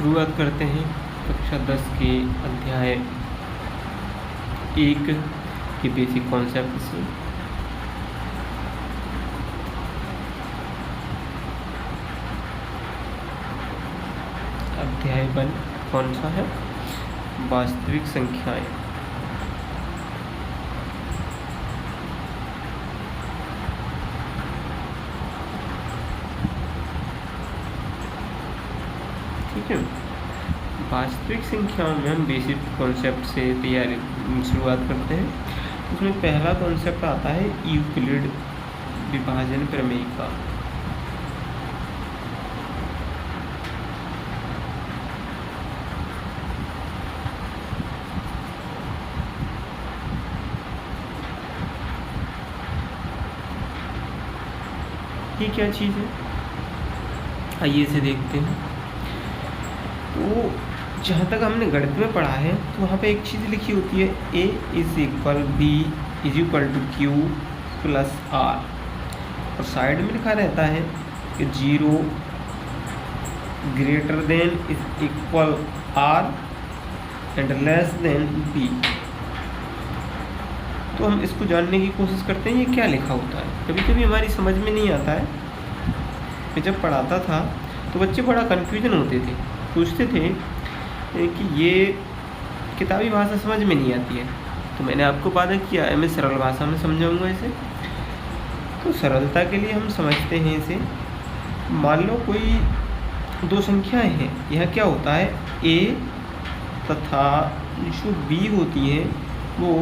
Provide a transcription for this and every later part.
शुरुआत करते हैं कक्षा 10 के अध्याय 1 के बेसिक कॉन्सेप्ट से। अध्याय 1 कौन सा है? वास्तविक संख्याएं। ठीक है, वास्तविक संख्याओं में हम बेसिक कॉन्सेप्ट से तैयारी शुरुआत करते हैं। उसमें पहला कॉन्सेप्ट आता है यूक्लिड विभाजन प्रमेय का। ये क्या चीज़ है, आइए इसे देखते हैं। तो जहाँ तक हमने गणित में पढ़ा है तो वहाँ पे एक चीज़ लिखी होती है A = B = Q + R, और साइड में लिखा रहता है कि 0 > R एंड B। तो हम इसको जानने की कोशिश करते हैं ये क्या लिखा होता है। कभी कभी हमारी समझ में नहीं आता है। मैं जब पढ़ाता था तो बच्चे बड़ा कन्फ्यूजन होते थे, पूछते थे कि ये किताबी भाषा समझ में नहीं आती है। तो मैंने आपको वादा किया है मैं सरल भाषा में समझाऊंगा इसे। तो सरलता के लिए हम समझते हैं इसे। मान लो कोई दो संख्याएं हैं, यह क्या होता है A तथा जो B होती हैं वो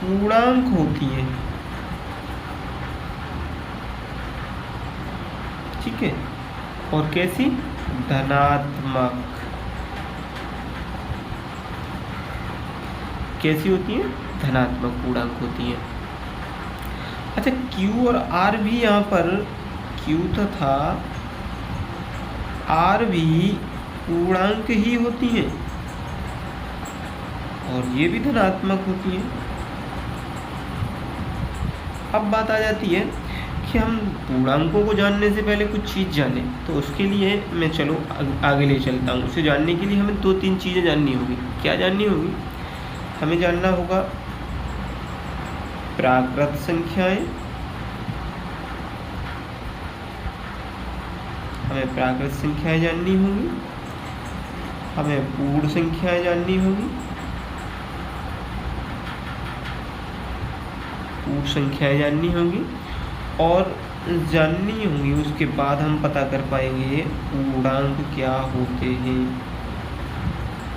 पूर्णांक होती हैं। ठीक है, और कैसी? धनात्मक। कैसी होती हैं? धनात्मक पूर्णांक होती हैं। अच्छा, Q और R भी यहाँ पर Q तथा R भी पूर्णांक ही होती हैं और ये भी धनात्मक होती हैं। अब बात आ जाती है कि हम पूर्णांकों को जानने से पहले कुछ चीज़ जानें, तो उसके लिए मैं चलो आगे ले चलता हूँ। उसे जानने के लिए हमें 2-3 चीज़ें जाननी होगी। क्या जाननी होगी? हमें जानना होगा प्राकृत संख्याएं, हमें प्राकृत संख्याएं जाननी होगी, हमें पूर्ण संख्याएं जाननी होगी, पूर्ण संख्याएं जाननी होगी और जाननी होंगी। उसके बाद हम पता कर पाएंगे पूर्णांक क्या होते हैं।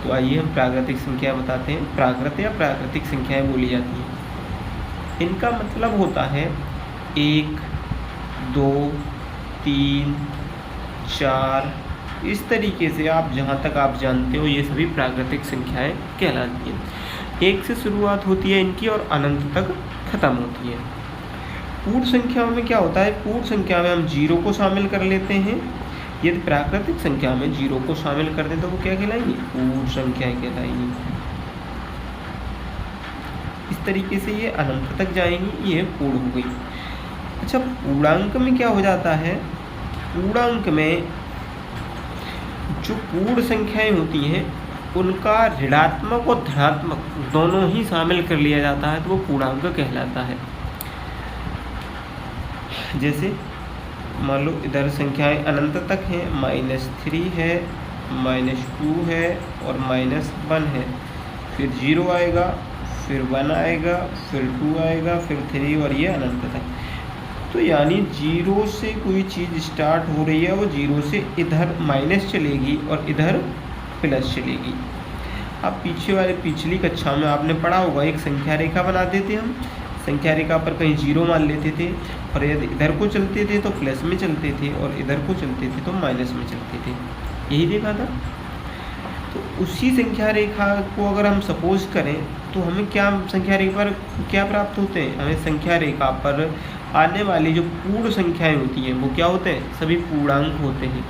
तो आइए हम प्राकृतिक संख्या बताते हैं। प्राकृत या प्राकृतिक संख्याएं बोली जाती हैं। इनका मतलब होता है 1, 2, 3, 4, इस तरीके से आप जहाँ तक आप जानते हो ये सभी प्राकृतिक संख्याएं कहलाती हैं। 1 से शुरुआत होती है इनकी और अनंत तक खत्म होती है। पूर्ण संख्याओं में क्या होता है? पूर्ण संख्या में हम 0 को शामिल कर लेते हैं। यदि प्राकृतिक संख्या में 0 को शामिल कर दें तो वो क्या कहलाएंगी? पूर्ण संख्याएं कहलाएंगी। इस तरीके से ये अनंत तक जाएंगी, ये पूर्ण हो गई। अच्छा, पूर्णांक में क्या हो जाता है? पूर्णांक में जो पूर्ण संख्याएं होती हैं उनका ऋणात्मक और धनात्मक दोनों ही शामिल कर लिया जाता है, तो वो पूर्णांक कहलाता है। जैसे मान लो इधर संख्याएं अनंत तक हैं, -3 है, -2 है और -1 है। फिर 0 आएगा, फिर 1 आएगा, फिर 2 आएगा, फिर 3 और ये अनंत तक। तो यानी 0 से कोई चीज़ स्टार्ट हो रही है वो 0 से इधर माइनस चलेगी और इधर प्लस चलेगी। अब पिछली कक्षा में आपने पढ़ा होगा एक संख्या रेखा बनाते थे हम। संख्या रेखा पर कहीं 0 मान लेते थे और यदि इधर को चलते थे तो प्लस में चलते थे और इधर को चलते थे तो माइनस में चलते थे। यही देखा था। तो उसी संख्या रेखा को अगर हम सपोज करें तो हमें क्या संख्या रेखा पर क्या प्राप्त होते हैं? हमें संख्या रेखा पर आने वाली जो पूर्ण संख्याएं होती हैं वो क्या होते हैं? सभी पूर्णांक होते हैं।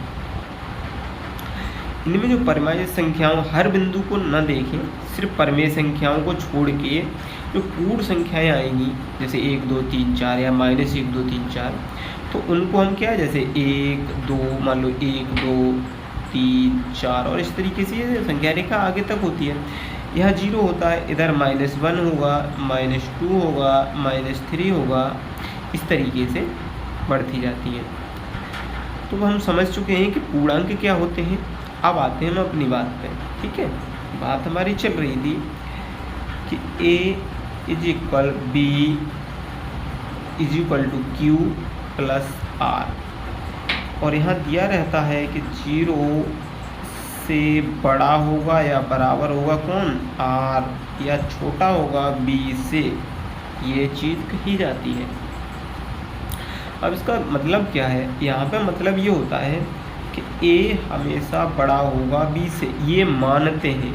इनमें जो परिमेय संख्याओं, हर बिंदु को न देखें, सिर्फ परिमेय संख्याओं को छोड़ के जो पूर्ण संख्याएं आएंगी जैसे 1 2 3 4 या -1 2 3 4, तो उनको हम क्या है जैसे 1 2 मान लो 1 2 3 4 और इस तरीके से ये संख्या रेखा आगे तक होती है। यह 0 होता है, इधर -1 होगा, -2 होगा, -3 होगा, इस तरीके से बढ़ती जाती है। तो हम समझ चुके हैं कि पूर्णांक क्या होते हैं। अब आते हैं हम अपनी बात पे, ठीक है। बात हमारी चल रही थी कि A = B = Q + R, और यहाँ दिया रहता है कि 0 से बड़ा होगा या बराबर होगा कौन, R, या छोटा होगा B से, ये चीज़ कही जाती है। अब इसका मतलब क्या है, यहाँ पे मतलब ये होता है कि A हमेशा बड़ा होगा B से, ये मानते हैं।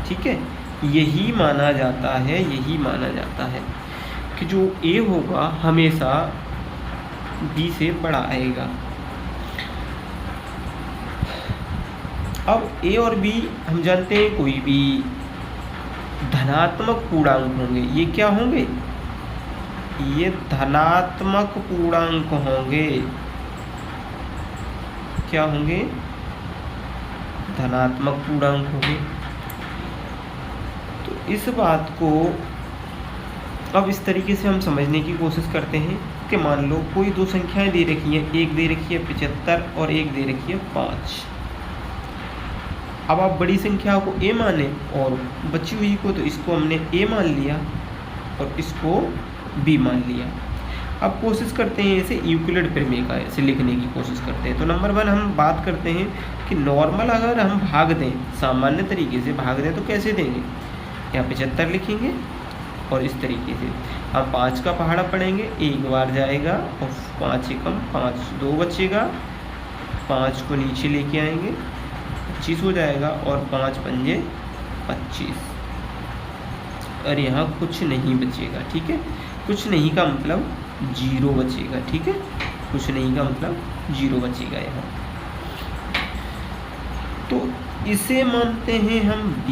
ठीक है, यही माना जाता है, यही माना जाता है कि जो A होगा हमेशा B से बड़ा आएगा। अब A और B हम जानते हैं कोई भी धनात्मक पूर्णांक होंगे। ये क्या होंगे, ये धनात्मक पूर्णांक होंगे। क्या होंगे, धनात्मक पूर्णांक होंगे। तो इस बात को अब इस तरीके से हम समझने की कोशिश करते हैं कि मान लो कोई दो संख्याएं दे रखी हैं, एक दे रखी है 75 और एक दे रखी है 5। अब आप बड़ी संख्या को A माने और बची हुई को, तो इसको हमने A मान लिया और इसको B मान लिया। अब कोशिश करते हैं इसे यूक्लिड प्रमेय का ऐसे लिखने की कोशिश करते हैं। तो नंबर 1 हम बात करते हैं कि नॉर्मल अगर हम भाग दें, सामान्य तरीके से भाग दें तो कैसे देंगे। यहाँ 75 लिखेंगे और इस तरीके से हम 5 का पहाड़ा पढ़ेंगे, एक बार जाएगा और 5 एकम 5, 2 बचेगा, 5 को नीचे लेके आएंगे, 25 हो जाएगा और 5 पंजे 25, और यहाँ कुछ नहीं बचेगा। ठीक है, कुछ नहीं का मतलब 0 बचेगा। ठीक है, कुछ नहीं का मतलब 0 बचेगा यहाँ। तो इसे मानते हैं हम B,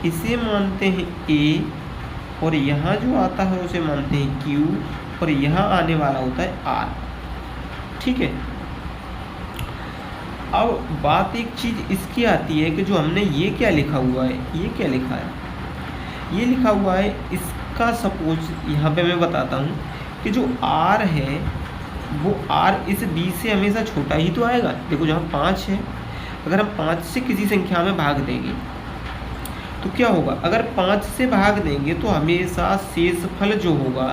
इसे मानते हैं A, और यहाँ जो आता है उसे मानते हैं Q, और यहाँ आने वाला होता है R। ठीक है, अब बात एक चीज़ इसकी आती है कि जो हमने ये क्या लिखा हुआ है, ये क्या लिखा है, ये लिखा हुआ है, इसका सपोज यहाँ पे मैं बताता हूँ कि जो R है वो R इस B से हमेशा छोटा ही तो आएगा। देखो जहाँ 5 है, अगर हम 5 से किसी संख्या में भाग देंगे तो क्या होगा, अगर 5 से भाग देंगे तो हमेशा शेषफल जो होगा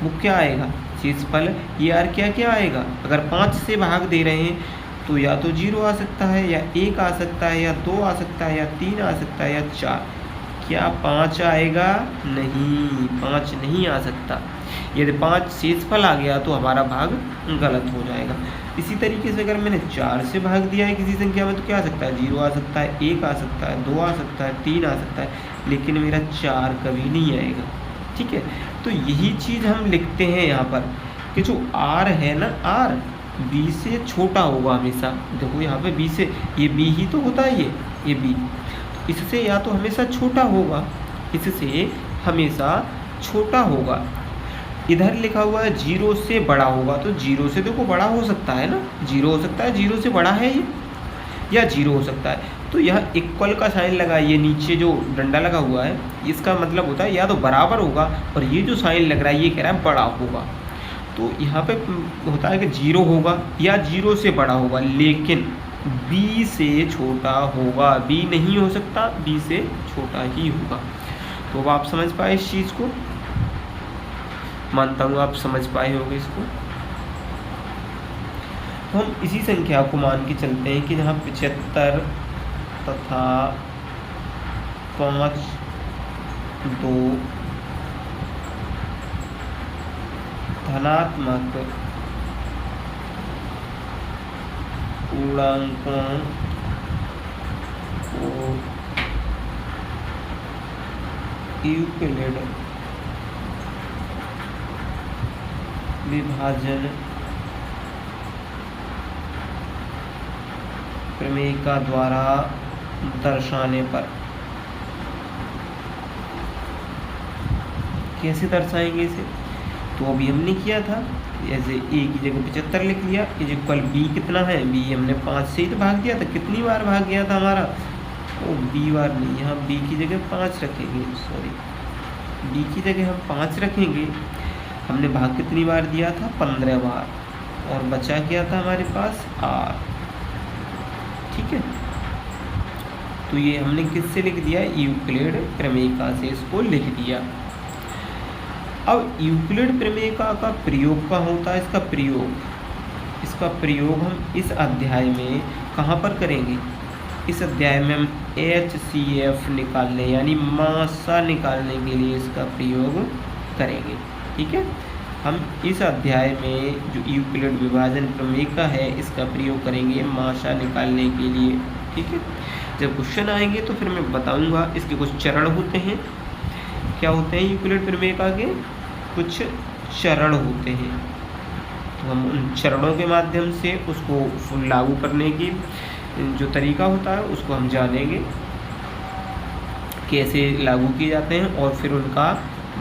वो क्या आएगा, शेषफल ये R क्या क्या आएगा। अगर 5 से भाग दे रहे हैं तो या तो 0 आ सकता है, या 1 आ सकता है, या 2 आ सकता है, या 3 आ सकता है, या 4। क्या 5 आएगा, नहीं, 5 नहीं आ सकता। यदि 5 शेषफल आ गया तो हमारा भाग गलत हो जाएगा। इसी तरीके से अगर मैंने 4 से भाग दिया है किसी संख्या में तो क्या आ सकता है, 0 आ सकता है, 1 आ सकता है, 2 आ सकता है, 3 आ सकता है, लेकिन मेरा 4 कभी नहीं आएगा। ठीक है, तो यही चीज़ हम लिखते हैं यहाँ पर कि जो R है ना, R B से छोटा होगा हमेशा। देखो यहाँ पे B से, ये B ही तो होता है, ये B, तो इससे या तो हमेशा छोटा होगा, इससे हमेशा छोटा होगा। इधर लिखा हुआ है 0 से बड़ा होगा, तो 0 से देखो बड़ा हो सकता है ना, 0 हो सकता है, 0 से बड़ा है ये, या 0 हो सकता है। तो यह इक्वल का साइन लगाइए, नीचे जो डंडा लगा हुआ है इसका मतलब होता है या तो बराबर होगा, और ये जो साइन लग रहा है ये कह रहा है बड़ा होगा। तो यहाँ पे होता है कि 0 होगा या 0 से बड़ा होगा, लेकिन B से छोटा होगा। B नहीं हो सकता, B से छोटा ही होगा। तो अब आप समझ पाए इस चीज़ को, मानता हूँ आप समझ पाए होंगे इसको। तो हम इसी संख्या को मान के चलते हैं कि जहाँ 75 तथा 5 2 धनात्मक पूर्णांकों को यूक्लिड विभाजन प्रमेयिका द्वारा दर्शाने पर। कैसे दर्शाएंगे इसे? तो अभी हमने किया था, जैसे a की जगह 75 लिख लिया, इज इक्वल b कितना है, b हमने 5 से ही तो भाग दिया था। कितनी बार भाग गया था हमारा? ओ b बार नहीं, यहाँ b की जगह 5 रखेंगे, सॉरी b की जगह हम 5 रखेंगे। हमने भाग कितनी बार दिया था? 15 बार, और बचा क्या था हमारे पास? r। ठीक है, तो ये हमने किससे लिख दिया? यूक्लिड प्रमेयिका से इसको लिख दिया। अब यूक्लिड प्रमेयिका का प्रयोग क्या होता है? इसका प्रयोग हम इस अध्याय में कहाँ पर करेंगे? इस अध्याय में हम HCF निकालने यानी मासा निकालने के लिए इसका प्रयोग करेंगे। ठीक है, हम इस अध्याय में जो यूक्लिड विभाजन प्रमेयिका है इसका प्रयोग करेंगे मासा निकालने के लिए। ठीक है, जब क्वेश्चन आएंगे तो फिर मैं बताऊंगा इसके कुछ चरण होते हैं। क्या होते हैं यूक्लिड प्रमेयिका के? कुछ चरण होते हैं, तो हम उन चरणों के माध्यम से उसको लागू करने की जो तरीका होता है उसको हम जानेंगे, कैसे लागू किए जाते हैं और फिर उनका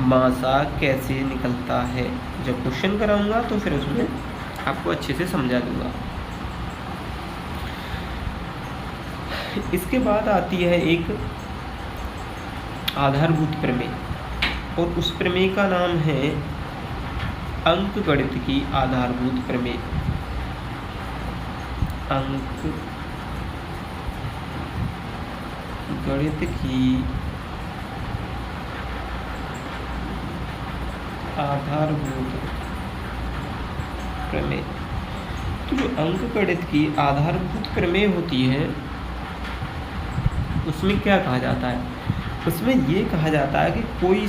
मासा कैसे निकलता है। जब क्वेश्चन कराऊंगा तो फिर उसमें आपको अच्छे से समझा दूंगा। इसके बाद आती है एक आधारभूत प्रमेय, और उस प्रमेय का नाम है अंकगणित की आधारभूत प्रमेय। अंकगणित की आधारभूत प्रमेय। तो जो अंकगणित की आधारभूत प्रमेय होती है उसमें क्या कहा जाता है? उसमें ये कहा जाता है कि कोई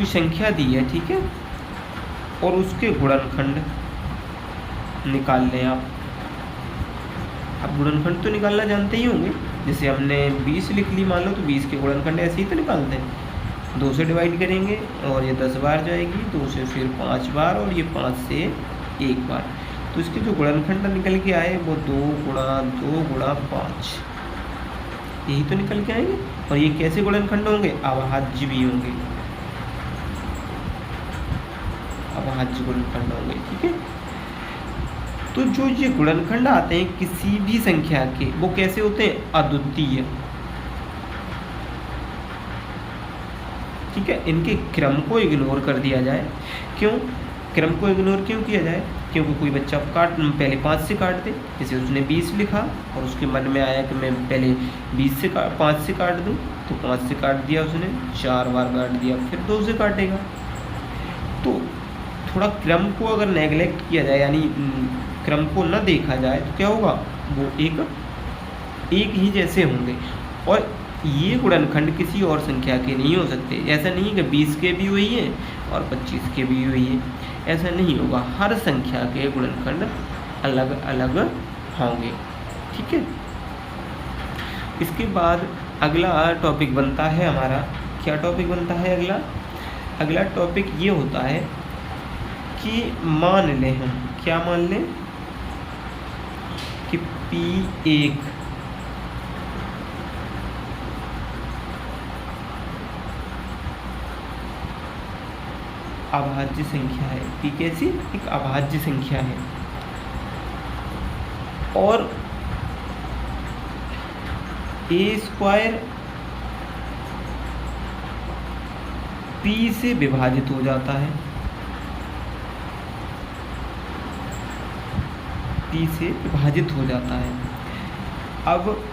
संख्या दी है, ठीक है, और उसके गुणनखंड निकाल लें आप। गुणनखंड तो निकालना जानते ही होंगे, जैसे हमने 20 लिख ली मान लो, तो 20 के गुणनखंड ऐसे ही तो निकालते हैं। 2 से डिवाइड करेंगे और ये 10 बार जाएगी, 2 से फिर 5 बार और ये 5 से 1 बार। तो इसके जो गुणनखंड निकल के आए वो 2 गुणा 2 गुणा 5, यही तो निकल के आएंगे। और ये कैसे गुणनखंड होंगे? अभाज्य भी होंगे, अभाज्य गुणनखंड होंगे। ठीक है, तो जो ये गुणनखंड आते हैं किसी भी संख्या के, वो कैसे होते हैं? अद्वितीय। ठीक है, इनके क्रम को इग्नोर कर दिया जाए। क्यों क्रम को इग्नोर क्यों किया जाए? क्योंकि कोई बच्चा पहले 5 से काट दे, जैसे उसने 20 लिखा और उसके मन में आया कि मैं पहले 5 से काट दूं, तो 5 से काट दिया उसने, 4 बार काट दिया, फिर 2 से काटेगा। तो थोड़ा क्रम को अगर नेगलेक्ट किया जाए, यानी क्रम को न देखा जाए, तो क्या होगा? वो एक ही जैसे होंगे। और ये गुणनखंड किसी और संख्या के नहीं हो सकते। ऐसा नहीं कि 20 के भी वही है और 25 के भी वही है, ऐसा नहीं होगा। हर संख्या के गुणनखंड अलग अलग होंगे। ठीक है, इसके बाद अगला टॉपिक बनता है हमारा, क्या टॉपिक बनता है अगला? अगला टॉपिक ये होता है कि मान लें हम, क्या मान लें कि P1 अभाज्य संख्या है। P कैसी? एक अभाज्य संख्या है, और A² P से विभाजित हो जाता है, P से विभाजित हो जाता है। अब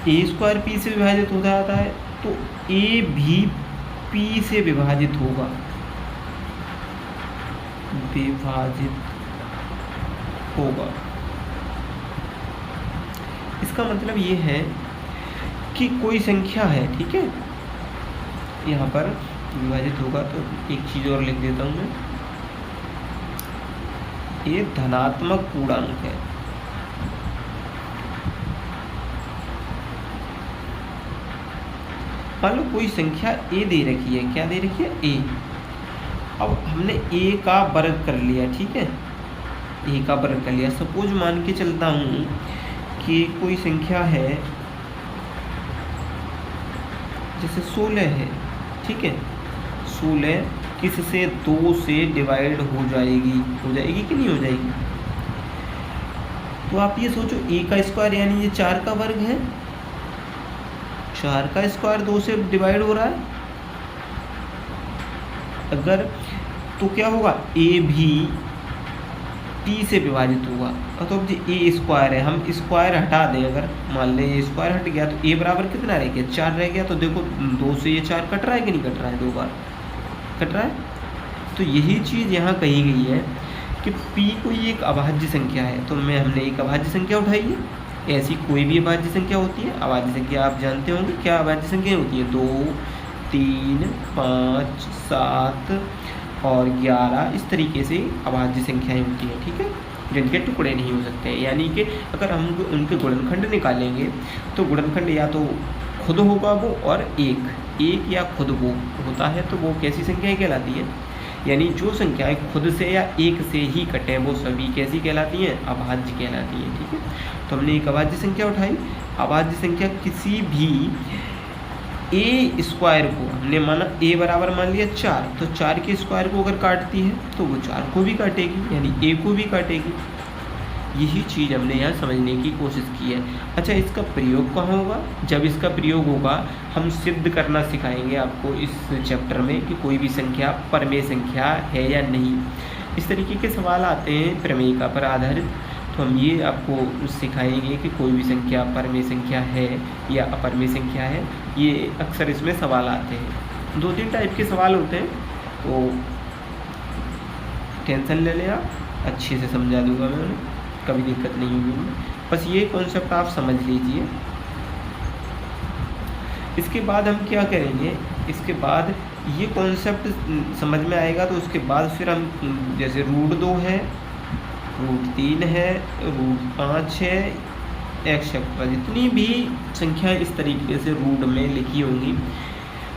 A² P से विभाजित हो जाता है, तो A भी P से विभाजित होगा, इसका मतलब ये है कि कोई संख्या है, ठीक है, यहाँ पर विभाजित होगा। तो एक चीज़ और लिख देता हूँ मैं, ये धनात्मक पूर्णांक है। मान लो कोई संख्या a दे रखी है, क्या दे रखी है? a। अब हमने ए का वर्ग कर लिया, ठीक है, ए का वर्ग कर लिया। सपोज मान के चलता हूँ कि कोई संख्या है जैसे 16 है, ठीक है, 16 किससे 2 से डिवाइड हो जाएगी कि नहीं हो जाएगी? तो आप ये सोचो ए का स्क्वायर यानी ये 4 का वर्ग है, 4 का स्क्वायर 2 से डिवाइड हो रहा है अगर, तो क्या होगा, ए भी टी से विभाजित होगा। तो अब जो ए स्क्वायर है, हम स्क्वायर हटा दें, अगर मान लें ये स्क्वायर हट गया तो ए बराबर कितना रह गया, 4 रह गया। तो देखो 2 से ये 4 कट रहा है कि नहीं कट रहा है, 2 बार कट रहा है। तो यही चीज़ यहाँ कही गई है कि P कोई एक अभाज्य संख्या है, तो हमने एक अभाज्य संख्या उठाई है। ऐसी कोई भी अभाज्य संख्या होती है, अभाज्य संख्या आप जानते होंगे क्या अभाज्य संख्या होती है, 2, 3, 5, 7 और 11, इस तरीके से अभाज्य संख्याएं होती हैं, ठीक है, जिनके टुकड़े नहीं हो सकते हैं। यानी कि अगर हम उनके गुणनखंड निकालेंगे तो गुणनखंड या तो खुद होगा वो और एक या खुद वो होता है, तो वो कैसी संख्याएं कहलाती हैं, यानी जो संख्याएं खुद से या एक से ही कटें वो सभी कैसी कहलाती हैं, अभाज्य कहलाती हैं, ठीक है। तो हमने एक अभाज्य संख्या उठाई। अभाज्य संख्या किसी भी ए स्क्वायर को हमने माना ए बराबर मान लिया 4, तो 4 के स्क्वायर को अगर काटती है तो वो 4 को भी काटेगी, यानी ए को भी काटेगी। यही चीज़ हमने यहाँ समझने की कोशिश की है। अच्छा, इसका प्रयोग कहाँ होगा? जब इसका प्रयोग होगा हम सिद्ध करना सिखाएंगे आपको इस चैप्टर में कि कोई भी संख्या परमेय संख्या है या नहीं। इस तरीके के सवाल आते हैं प्रमेयिका पर आधारित, तो हम ये आपको सिखाएंगे कि कोई भी संख्या परमेय संख्या है या अपरमेय संख्या है। ये अक्सर इसमें सवाल आते हैं, 2-3 टाइप के सवाल होते हैं, तो टेंशन ले लें आप, अच्छे से समझा दूंगा मैं उन्हें, कभी दिक्कत नहीं होगी उनमें। बस ये कॉन्सेप्ट आप समझ लीजिए। इसके बाद हम क्या करेंगे, इसके बाद ये कॉन्सेप्ट समझ में आएगा तो उसके बाद फिर हम जैसे √2 है, √3 है, √5 है, x जितनी भी संख्याएं इस तरीके से रूट में लिखी होंगी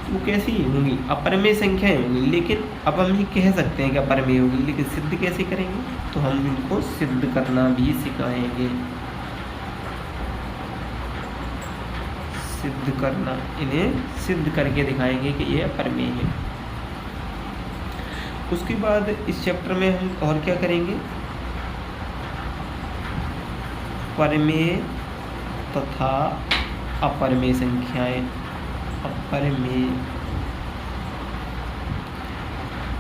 वो कैसी होंगी, अपरमेय संख्याएं होंगी। लेकिन अब हम ये कह सकते हैं कि अपरमेय होगी, लेकिन सिद्ध कैसे करेंगे, तो हम इनको सिद्ध करना भी सिखाएंगे। सिद्ध करना, इन्हें सिद्ध करके दिखाएंगे कि ये अपरमेय है। उसके बाद इस चैप्टर में हम और क्या करेंगे, परमेय तथा अपरमेय संख्याएं।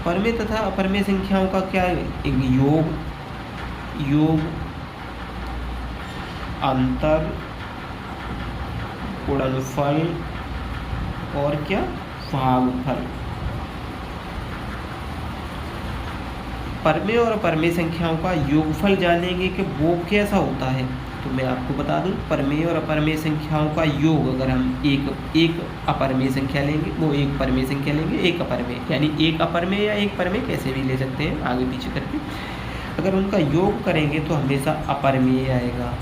परमेय तथा अपरमेय संख्याओं का क्या है, एक योग, अंतर, गुणनफल और क्या, भागफल। परमेय और अपरमेय संख्याओं का योगफल जानेंगे कि वो कैसा होता है। तो मैं आपको बता दूं, परमेय और अपरमेय संख्याओं का योग अगर हम एक अपरमेय संख्या लेंगे, वो एक परमेय संख्या लेंगे, एक अपरमेय, यानी एक अपरमेय या एक परमेय कैसे भी ले सकते हैं आगे पीछे करके। अगर उनका योग करेंगे तो हमेशा अपरमेय आएगा।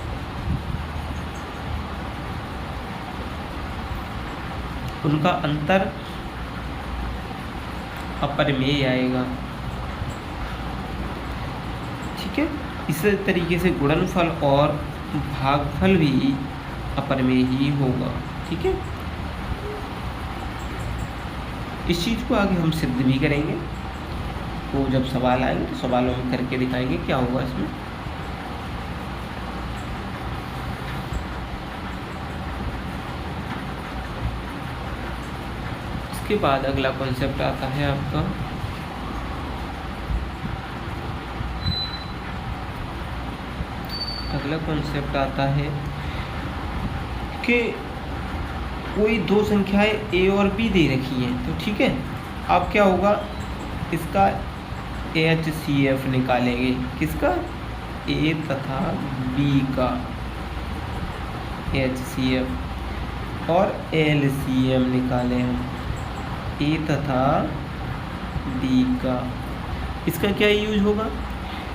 उनका अंतर अपरमेय आएगा, ठीक है। इस तरीके से गुणनफल और भागफल भी अपरमेय ही होगा, ठीक है। इस चीज़ को आगे हम सिद्ध भी करेंगे, तो जब सवाल आएंगे तो सवालों में करके दिखाएंगे क्या होगा इसमें। इसके बाद अगला कॉन्सेप्ट आता है आपका कि कोई दो संख्याएं a और b दे रखी हैं, तो ठीक है। अब क्या होगा, इसका HCF निकालेंगे, किसका, a तथा b का HCF, और LCM निकालें हम a तथा b का। इसका क्या यूज होगा,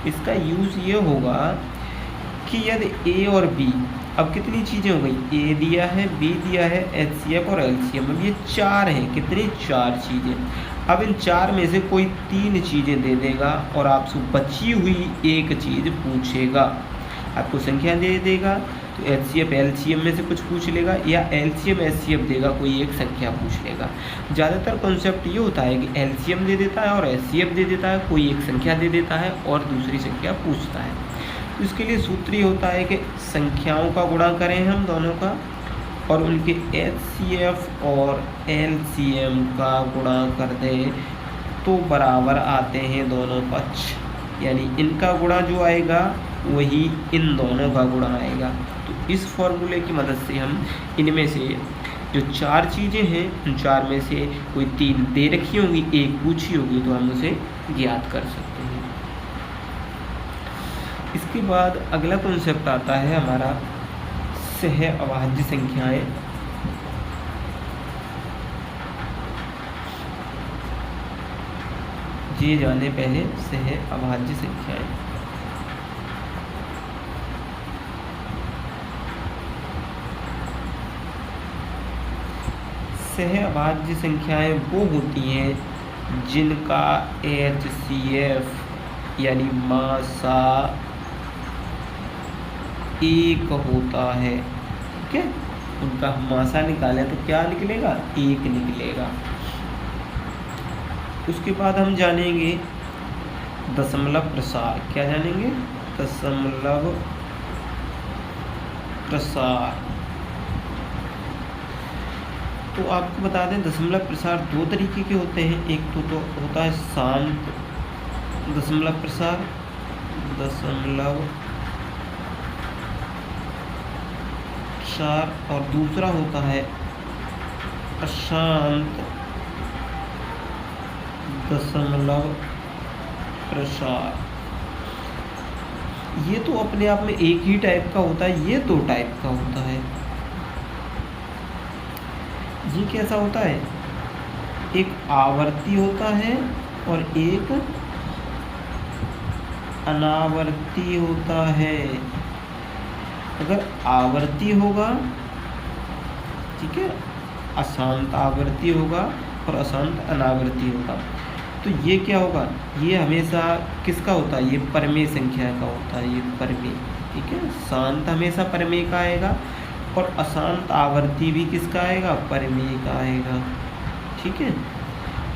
इसका यूज ये होगा कि यदि a और b अब कितनी चीज़ें हो गई, ए दिया है, बी दिया है, एचसीएफ और एलसीएम। अब ये 4 हैं, कितनी 4 चीज़ें। अब इन 4 में से कोई 3 चीज़ें दे देगा और आपसे बची हुई एक चीज़ पूछेगा। आपको संख्या दे देगा तो एचसीएफ एलसीएम में से कुछ पूछ लेगा या एलसीएम एचसीएफ देगा, कोई एक संख्या पूछ लेगा। ज़्यादातर कॉन्सेप्ट ये होता है कि एलसीएम दे देता है और एचसीएफ दे देता है, कोई एक संख्या दे देता है और दूसरी संख्या पूछता है। तो इसके लिए सूत्र ये होता है कि संख्याओं का गुणा करें हम दोनों का और उनके एचसीएफ और एलसीएम का गुणा कर दें तो बराबर आते हैं दोनों पक्ष, यानी इनका गुणा जो आएगा वही इन दोनों का गुणा आएगा। तो इस फॉर्मूले की मदद से हम इनमें से जो 4 चीज़ें हैं उन 4 में से कोई 3 दे रखी होंगी, एक पूछी होगी, तो हम उसे ज्ञात कर सकते हैं। इसके बाद अगला कॉन्सेप्ट आता है हमारा सह अभाज्य संख्याएं। ये जाने पहले सह अभाज्य संख्याएं। सह अभाज्य संख्याएं वो होती हैं जिनका एचसीएफ यानी मासा 1 होता है। ठीक है, उनका हम मासा निकालें तो क्या निकलेगा, 1 निकलेगा। उसके बाद हम जानेंगे दशमलव प्रसार। क्या जानेंगे, दशमलव प्रसार। तो आपको बता दें दशमलव प्रसार 2 तरीके के होते हैं। एक तो होता है शांत दशमलव प्रसार, दशमलव प्रसार, और दूसरा होता है अशांत दशमलव प्रसार। ये तो अपने आप में एक ही टाइप का होता है, ये 2 टाइप का होता है। ये कैसा होता है, एक आवर्ती होता है और एक अनावर्ती होता है। अगर आवर्ती होगा, ठीक है, अशांत आवर्ती होगा और अशांत अनावर्ती होगा, तो ये क्या होगा, ये हमेशा किसका होता है, ये परमेय संख्या का होता है, ये परमेय। ठीक है, शांत हमेशा परमेय का आएगा और अशांत आवर्ती भी किसका आएगा, परमेय का आएगा। ठीक है,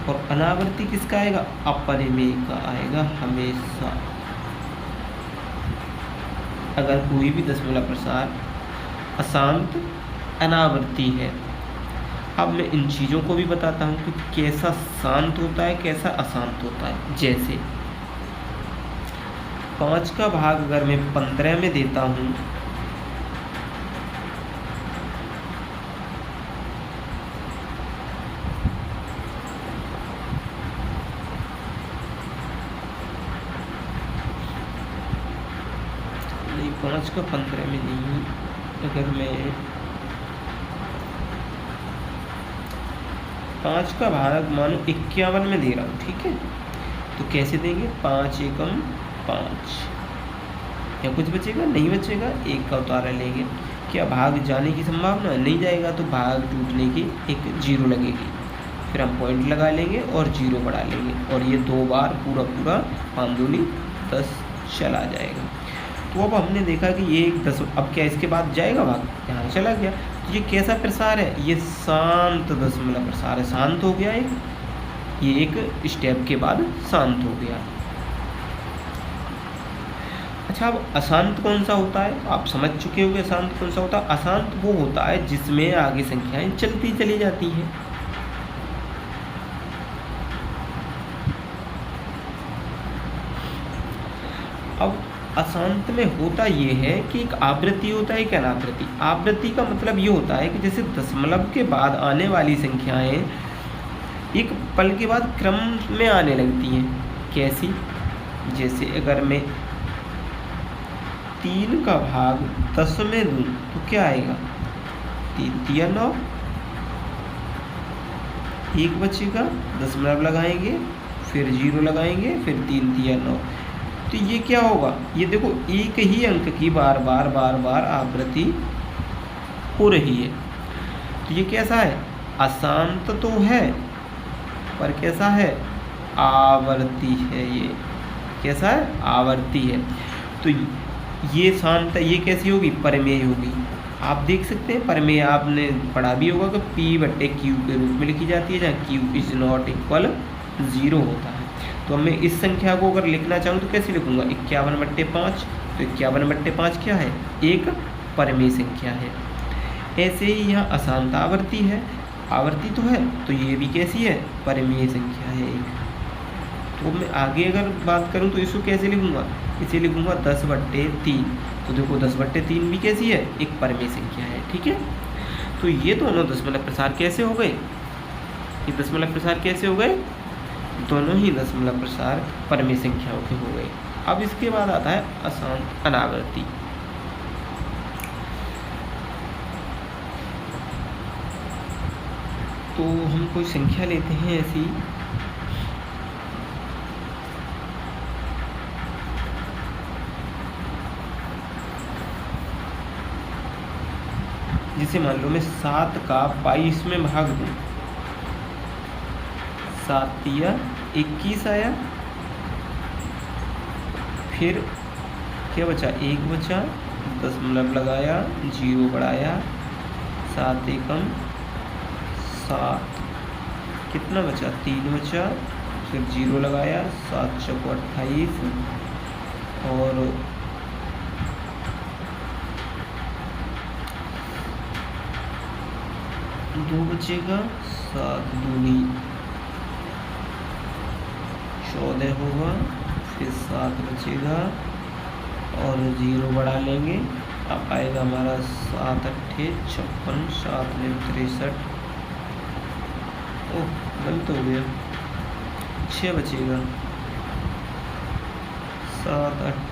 और अनावर्ती किसका आएगा, अपरिमेय का आएगा हमेशा। अगर कोई भी दशमलव प्रसार अशांत अनावर्ती है। अब मैं इन चीज़ों को भी बताता हूँ कि कैसा शांत होता है, कैसा अशांत होता है। जैसे 5 का भाग अगर मैं 15 में देता हूँ नहीं, 5 का 15 में नहीं, अगर मैं 5 का भाग मानो 51 में दे रहा हूँ। ठीक है, तो कैसे देंगे, 5 एकम 5, या कुछ बचेगा, नहीं बचेगा, 1 का उतारा लेंगे। क्या भाग जाने की संभावना नहीं जाएगा, तो भाग टूटने की एक 0 लगेगी, फिर हम पॉइंट लगा लेंगे और 0 बढ़ा लेंगे, और ये 2 बार पूरा 5 दूनी 10 चला जाएगा। तो अब हमने देखा कि ये एक 10, अब क्या इसके बाद जाएगा भाग, यहाँ चला गया। तो ये कैसा प्रसार है, ये शांत दशमलव प्रसार है, शांत हो गया ये एक स्टेप के बाद शांत हो गया। अच्छा, अब अशांत कौन सा होता है, आप समझ चुके होंगे अशांत कौन सा होता है। अशांत वो होता है जिसमें आगे संख्याएं चलती चली जाती हैं। अब अशांत में होता ये है कि एक आवृत्ति होता है, एक अनावृत्ति। आवृत्ति का मतलब ये होता है कि जैसे दशमलव के बाद आने वाली संख्याएं एक पल के बाद क्रम में आने लगती हैं। कैसी, जैसे अगर मैं 3 का भाग 10 में दूँ तो क्या आएगा, 3 तिया 9, 1 बचेगा, दशमलव लगाएंगे, फिर 0 लगाएंगे, फिर 3 तिया 9, तो ये क्या होगा, ये देखो एक ही अंक की बार बार आवृत्ति हो रही है। तो ये कैसा है, अशांत तो है पर कैसा है, आवर्ती है। ये कैसा है, आवर्ती है। तो ये शांत है, ये कैसी होगी, परमेय होगी। आप देख सकते हैं परमेय आपने पढ़ा भी होगा कि P/Q के रूप में लिखी जाती है, जहाँ Q इज नॉट इक्वल 0 होता है। तो मैं इस संख्या को अगर लिखना चाहूँ तो कैसे लिखूँगा, 51/5। तो 51/5 क्या है, एक परमेय संख्या है। ऐसे ही यहाँ अशांत आवर्ती है, आवर्ती तो है, तो ये भी कैसी है, परमेय संख्या है एक। तो मैं आगे अगर बात करूँ तो इसको कैसे लिखूँगा, इसे लिखूँगा 10/3। तो देखो 10/3 भी कैसी है, एक परमेय संख्या है। ठीक है, तो ये दोनों दशमलव प्रसार कैसे हो गए, ये दशमलव प्रसार कैसे हो गए, दोनों ही दशमलव प्रसार परमेय संख्याओं के हो गए। अब इसके बाद आता है अशांत अनावर्ती। तो हम कोई संख्या लेते हैं ऐसी, जिसे मान लो मैं 7 का 22 में भाग दूँ, 7 या 21 आया, फिर क्या बचा, 1 बचा, दशमलव लगाया, 0 बढ़ाया, 7 एकम 7, कितना बचा, 3 बचा, फिर 0 लगाया, 7 चौको 28 और 2 बचेगा, 7 दूनी 14 होगा, फिर 7 बचेगा और 0 बढ़ा लेंगे, अब आएगा हमारा 7 8 56, 7 63, ओह गलत हो गया, 6 बचेगा, 7 8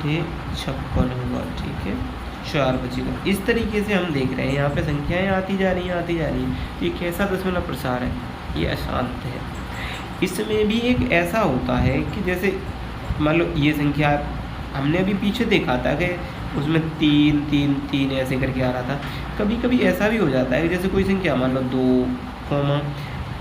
56 होगा। ठीक है, 4 बचेगा। इस तरीके से हम देख रहे हैं यहाँ पे संख्याएं आती जा रही हैं। ये कैसा दशमलव प्रसार है, ये अशांत है। इसमें भी एक ऐसा होता है कि जैसे मान लो ये संख्या हमने अभी पीछे देखा था कि उसमें 3 3 3 ऐसे करके आ रहा था। कभी कभी ऐसा भी हो जाता है जैसे कोई संख्या मान लो 2,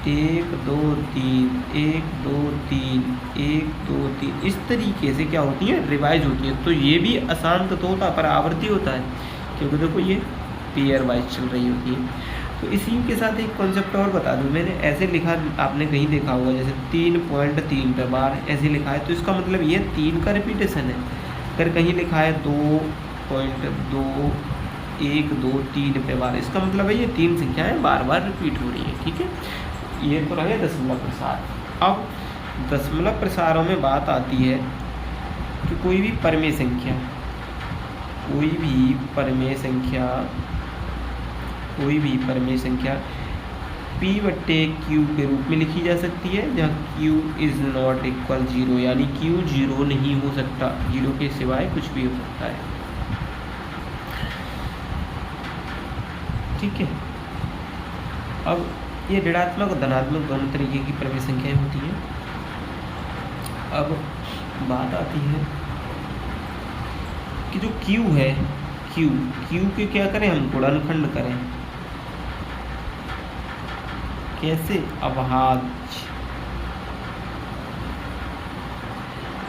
1 2 3 1 2 3 1 2 3 इस तरीके से क्या होती है, रिवाइज होती है। तो ये भी अशांत तो होता है पर आवर्ती होता है, क्योंकि देखो ये पेयर वाइज चल रही होती है। तो इसी के साथ एक कॉन्सेप्ट और बता दूं, मैंने ऐसे लिखा, आपने कहीं देखा होगा जैसे 3.3 पे बार ऐसे लिखा है, तो इसका मतलब ये 3 का रिपीटेशन है। अगर कहीं लिखा है 2.2 1 2 3 पे बार, इसका मतलब है ये 3 संख्याएं बार बार रिपीट हो रही है। ठीक है, ये तो रहे दशमलव प्रसार। अब दशमलव प्रसारों में बात आती है कि कोई भी परमेय संख्या P/Q के रूप में लिखी जा सकती है, जहाँ Q इज़ नॉट इक्वल 0, यानी Q 0 नहीं हो सकता, 0 के सिवाय कुछ भी हो सकता है। ठीक है, अब ये ऋणात्मक और धनात्मक दोनों तरीके की परमेय संख्याएं होती हैं। अब बात आती है कि जो Q है, Q के क्या करें हम, गुणनखंड करें। कैसे, अभाज्य।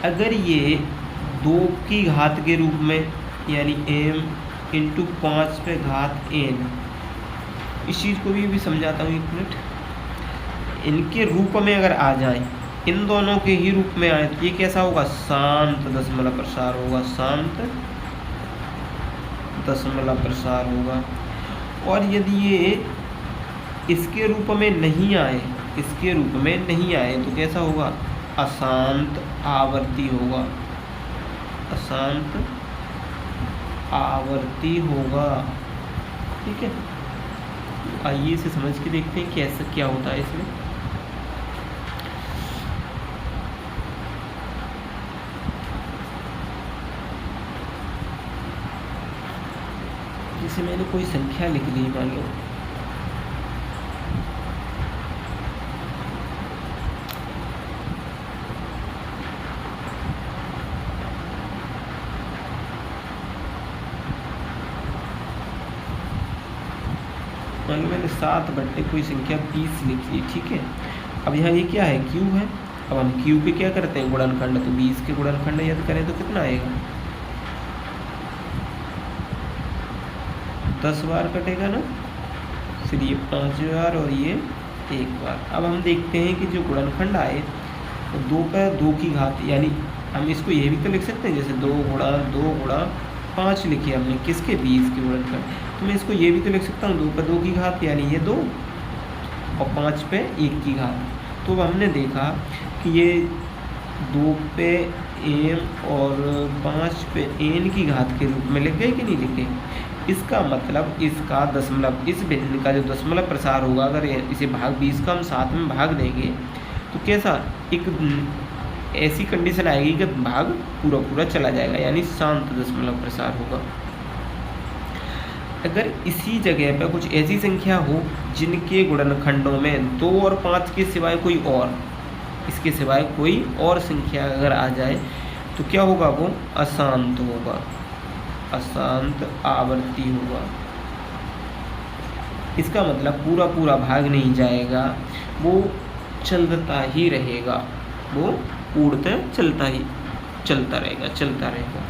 अगर ये 2 की घात के रूप में, यानी m × 5 पे घात n, इस चीज़ को भी समझाता हूँ 1 मिनट। इनके रूप में अगर आ जाए, इन दोनों के ही रूप में आए, तो ये कैसा होगा, शांत दशमलव प्रसार होगा, शांत दशमलव प्रसार होगा। और यदि ये इसके रूप में नहीं आए, तो कैसा होगा, अशांत आवर्ती होगा, अशांत आवर्ती होगा। ठीक है, आइए इसे समझ के देखते हैं कैसे क्या होता है इसमें। जैसे मैंने कोई संख्या लिख ली, मान लो मान लो मैंने 7 बट्टे कोई संख्या 20 लिख ली, ठीक है। अब यहाँ ये क्या है, क्यू है। अब हम क्यू पे क्या करते हैं, गुणनखंड, तो 20 के गुणनखंड यदि करें तो कितना आएगा, 10 बार कटेगा ना, फिर ये 5 बार और ये 1 बार। अब हम देखते हैं कि जो गुणनखंड आए तो 2 का 2 की घात, यानी हम इसको ये भी तो लिख सकते हैं, जैसे 2 गुणा 2 गुणा 5 लिखी हमने किसके, 20 के गुणनखंड। तो मैं इसको ये भी तो लिख सकता हूँ 2 पे 2 की घात, यानी ये 2 और 5 पे 1 की घात। तो अब हमने देखा कि ये 2 पे m और 5 पे n की घात के रूप में लिख गए कि नहीं लिखे। इसका मतलब इसका दशमलव, इस भिन्न का जो दशमलव प्रसार होगा, अगर इसे भाग 20 का हम 7 में भाग देंगे तो कैसा, एक ऐसी कंडीशन आएगी कि भाग पूरा पूरा चला जाएगा, यानी शांत दशमलव प्रसार होगा। अगर इसी जगह पर कुछ ऐसी संख्या हो जिनके गुणनखंडों में 2 और 5 के सिवाय कोई और, इसके सिवाय कोई और संख्या अगर आ जाए तो क्या होगा, वो अशांत होगा, अशांत आवर्ती होगा। इसका मतलब पूरा पूरा भाग नहीं जाएगा, वो चलता ही रहेगा, वो पूर्णतः चलता रहेगा।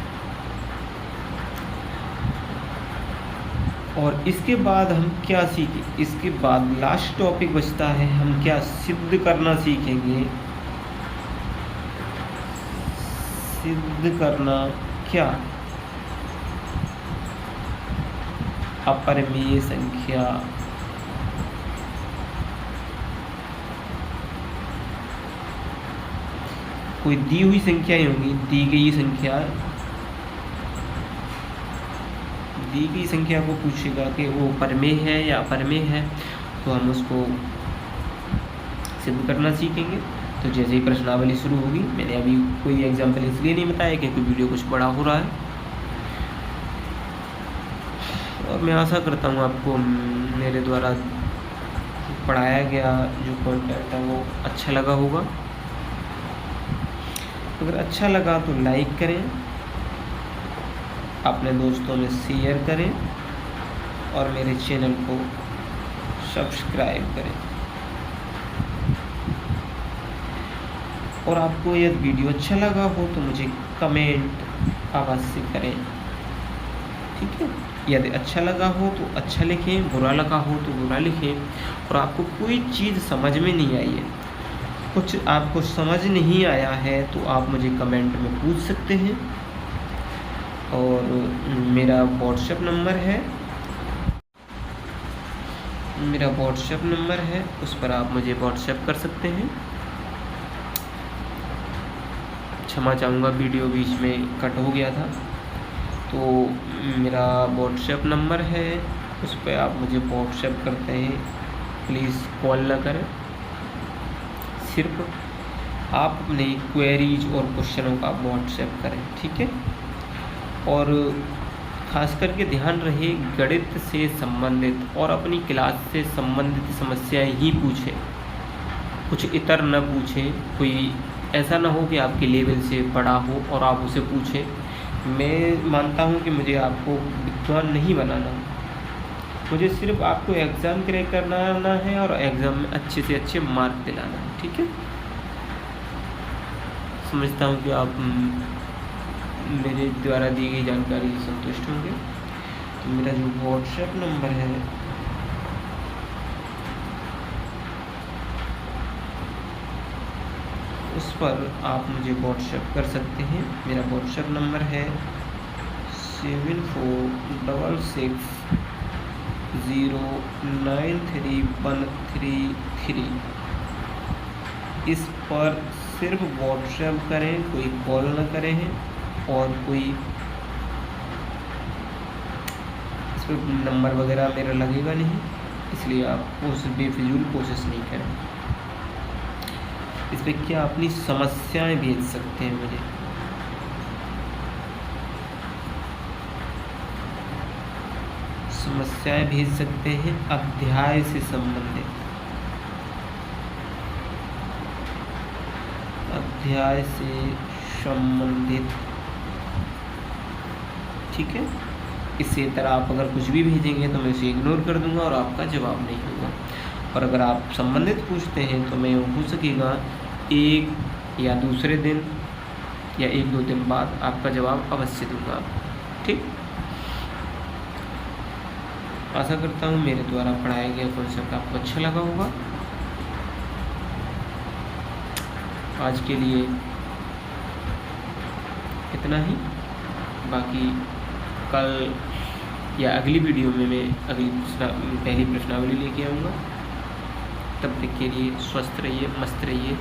और इसके बाद हम क्या सीखें, इसके बाद लास्ट टॉपिक बचता है, हम क्या सिद्ध करना सीखेंगे। सिद्ध करना क्या, अपरिमेय संख्या। कोई दी हुई संख्या ही होगी, दी गई संख्या को पूछेगा कि वो परमेय है या अपरमेय है, तो हम उसको सिद्ध करना सीखेंगे। तो जैसे ही प्रश्नावली शुरू होगी, मैंने अभी कोई एग्जाम्पल इसलिए नहीं बताया क्योंकि वीडियो कुछ बड़ा हो रहा है, और मैं आशा करता हूँ आपको मेरे द्वारा पढ़ाया गया जो कंटेंट है वो अच्छा लगा होगा। अगर अच्छा लगा तो लाइक करें, अपने दोस्तों में शेयर करें और मेरे चैनल को सब्सक्राइब करें। और आपको यदि वीडियो अच्छा लगा हो तो मुझे कमेंट अवश्य करें, ठीक है। यदि अच्छा लगा हो तो अच्छा लिखें, बुरा लगा हो तो बुरा लिखें। और आपको कोई चीज़ समझ में नहीं आई है, कुछ आपको समझ नहीं आया है, तो आप मुझे कमेंट में पूछ सकते हैं। और मेरा व्हाट्सएप नंबर है, उस पर आप मुझे व्हाट्सएप कर सकते हैं। क्षमा चाहूँगा, वीडियो बीच में कट हो गया था। तो मेरा व्हाट्सएप नंबर है, उस पर आप मुझे व्हाट्सएप करते हैं। प्लीज़ कॉल ना करें, सिर्फ आप अपने क्वेरीज और क्वेश्चनों का व्हाट्सएप करें, ठीक है। और ख़ास करके ध्यान रहे, गणित से संबंधित और अपनी क्लास से संबंधित समस्याएं ही पूछें, कुछ इतर न पूछें। कोई ऐसा ना हो कि आपके लेवल से बड़ा हो और आप उसे पूछें। मैं मानता हूं कि मुझे आपको विद्वान नहीं बनाना, मुझे सिर्फ आपको एग्ज़ाम क्रैक करना है और एग्ज़ाम में अच्छे से अच्छे मार्क दिलाना है, ठीक है। समझता हूं कि आप मेरे द्वारा दी गई जानकारी से संतुष्ट होंगे। तो मेरा जो व्हाट्सएप नंबर है उस पर आप मुझे व्हाट्सएप कर सकते हैं। मेरा व्हाट्सएप नंबर है 7466093133। इस पर सिर्फ व्हाट्सएप करें, कोई कॉल न करें और कोई इस पर नंबर वगैरह मेरा लगेगा नहीं, इसलिए आप उस बेफिजूल कोशिश नहीं करें। इस पर क्या अपनी समस्याएं भेज सकते हैं मुझे, समस्याएं भेज सकते हैं अध्याय से संबंधित, ठीक है। इसी तरह आप अगर कुछ भी भेजेंगे तो मैं उसे इग्नोर कर दूंगा और आपका जवाब नहीं होगा। और अगर आप संबंधित पूछते हैं तो मैं हो सकेगा एक या दूसरे दिन या 1-2 दिन बाद आपका जवाब अवश्य दूंगा। ठीक, आशा करता हूँ मेरे द्वारा पढ़ाया गया कॉन्सेप्ट आपको अच्छा लगा होगा। आज के लिए इतना ही, बाकी कल या अगली वीडियो में मैं पहली प्रश्नावली लेके आऊँगा। तब तक के लिए स्वस्थ रहिए, मस्त रहिए।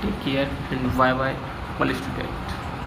Take care and bye bye all student.